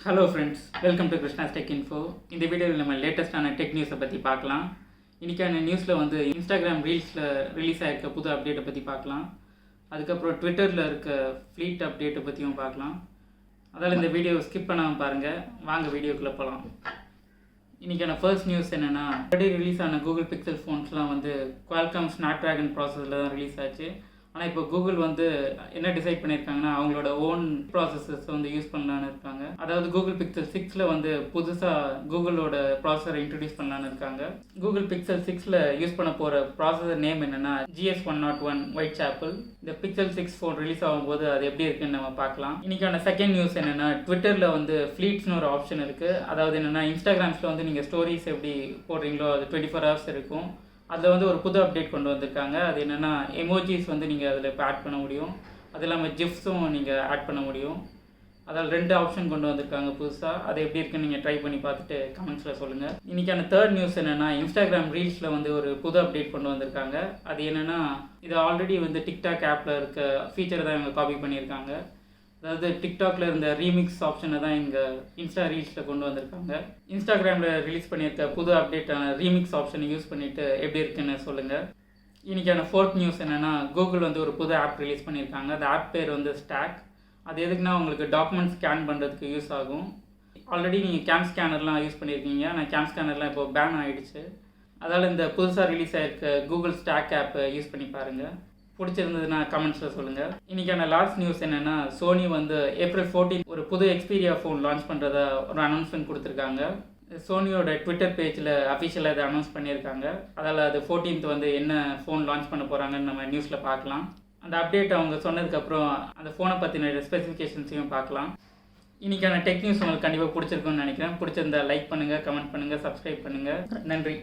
Hello friends, welcome to Krishna's tech info. இந்த வீடியோவில் நம்ம லேட்டஸ்ட்டான டெக் நியூஸை பற்றி பார்க்கலாம். இன்றைக்கான நியூஸில் வந்து இன்ஸ்டாகிராம் ரீல்ஸில் ரிலீஸ் ஆகிருக்க புது அப்டேட்டை பற்றி பார்க்கலாம். அதுக்கப்புறம் ட்விட்டரில் இருக்க ஃப்ளீட் அப்டேட்டை பற்றியும் பார்க்கலாம். அதால் இந்த வீடியோவை ஸ்கிப் பண்ணாமல் பாருங்கள். வாங்க வீடியோக்குள்ளே போகலாம். இன்றைக்கான ஃபர்ஸ்ட் நியூஸ் என்னென்னா, ஆல்ரெடி ரிலீஸ் ஆன கூகுள் பிக்சல் ஃபோன்ஸ்லாம் வந்து குவால்காம் ஸ்னாப்ட்ராகன் ப்ராசஸில் தான் ரிலீஸ் ஆச்சு. ஆனால் இப்போ கூகுள் வந்து என்ன டிசைட் பண்ணியிருக்காங்கன்னா, அவங்களோட ஓன் ப்ராசஸர்ஸ் வந்து யூஸ் பண்ணலான்னு இருக்காங்க. அதாவது கூகுள் பிக்சல் 6ல் வந்து புதுசாக கூகுளோட ப்ராசஸரை இன்ட்ரடியூஸ் பண்ணலான்னு இருக்காங்க. கூகுள் பிக்சல் 6ல் யூஸ் பண்ண போகிற ப்ராசஸர் நேம் என்னென்னா GS101 ஒயிட் சாப்பிள். இந்த பிக்சல் 6 ஃபோன் ரிலீஸ் ஆகும்போது அது எப்படி இருக்குன்னு நம்ம பார்க்கலாம். இன்றைக்கான செகண்ட் நியூஸ் என்னென்னா, ட்விட்டரில் வந்து ஃப்ளீட்ஸ்னு ஒரு ஆப்ஷன் இருக்குது. அதாவது என்னென்னா, இன்ஸ்டாகிராம்ஸில் வந்து நீங்கள் ஸ்டோரிஸ் எப்படி போடுறீங்களோ அது 24 hours இருக்கும். அதில் வந்து ஒரு புது அப்டேட் கொண்டு வந்திருக்காங்க. அது என்னென்னா, எமோஜிஸ் வந்து நீங்கள் அதில் இப்போ ஆட் பண்ண முடியும். அது இல்லாமல் ஜிஃப்ஸும் நீங்கள் ஆட் பண்ண முடியும். அதில் 2 ஆப்ஷன் கொண்டு வந்திருக்காங்க புதுசாக. அது எப்படி இருக்குன்னு நீங்கள் ட்ரை பண்ணி பார்த்துட்டு கமெண்ட்ஸில் சொல்லுங்கள். இன்றைக்கான தேர்ட் நியூஸ் என்னென்னா, இன்ஸ்டாகிராம் ரீல்ஸில் வந்து ஒரு புது அப்டேட் கொண்டு வந்திருக்காங்க. அது என்னென்னா, இது ஆல்ரெடி வந்து டிக்டாக் ஆப்பில் இருக்க ஃபீச்சரை தான் இவங்க காப்பி பண்ணியிருக்காங்க. அதாவது டிக்டாக்ல இருந்த ரீமிக்ஸ் ஆப்ஷனை தான் இங்கே இன்ஸ்டா ரீல்ஸில் கொண்டு வந்திருக்காங்க. இன்ஸ்டாகிராமில் ரிலீஸ் பண்ணியிருக்க புது அப்டேட்டான ரீமிக்ஸ் ஆப்ஷனை யூஸ் பண்ணிவிட்டு எப்படி இருக்குன்னு சொல்லுங்கள். இன்றைக்கான ஃபோர்த் நியூஸ் என்னென்னா, கூகுள் வந்து ஒரு புது ஆப் ரிலீஸ் பண்ணியிருக்காங்க. அந்த ஆப் பேர் வந்து ஸ்டாக். அது எதுக்குன்னா, உங்களுக்கு டாக்குமெண்ட் ஸ்கேன் பண்ணுறதுக்கு யூஸ் ஆகும். ஆல்ரெடி நீங்கள் கேம் ஸ்கேனர்லாம் யூஸ் பண்ணியிருக்கீங்க. ஆனால் கேம் ஸ்கேனர்லாம் இப்போ பேன் ஆகிடுச்சு. அதால் இந்த புதுசாக ரிலீஸ் ஆகிருக்க கூகுள் ஸ்டாக் ஆப்பை யூஸ் பண்ணி பாருங்கள். பிடிச்சிருந்ததுன்னா கமெண்ட்ஸில் சொல்லுங்கள். இன்றைக்கான லாஸ்ட் நியூஸ் என்னென்னா, சோனி வந்து April 14 ஒரு புது Xperia ஃபோன் லான்ச் பண்ணுறதா ஒரு அனௌன்ஸ்மெண்ட் கொடுத்துருக்காங்க. சோனியோட ட்விட்டர் பேஜில் அஃபிஷியலாக இதை அனௌன்ஸ் பண்ணியிருக்காங்க. அதால் அது 14th வந்து என்ன ஃபோன் லான்ச் பண்ண போகிறாங்கன்னு நம்ம நியூஸில் பார்க்கலாம். அந்த அப்டேட் அவங்க சொன்னதுக்கப்புறம் அந்த ஃபோனை பற்றின ஸ்பெசிஃபிகேஷன்ஸையும் பார்க்கலாம். இன்றைக்கான டெக் நியூஸ் உங்களுக்கு கண்டிப்பாக பிடிச்சிருக்குன்னு நினைக்கிறேன். பிடிச்சிருந்தா லைக் பண்ணுங்கள், கமெண்ட் பண்ணுங்கள், சப்ஸ்கிரைப் பண்ணுங்கள். நன்றி.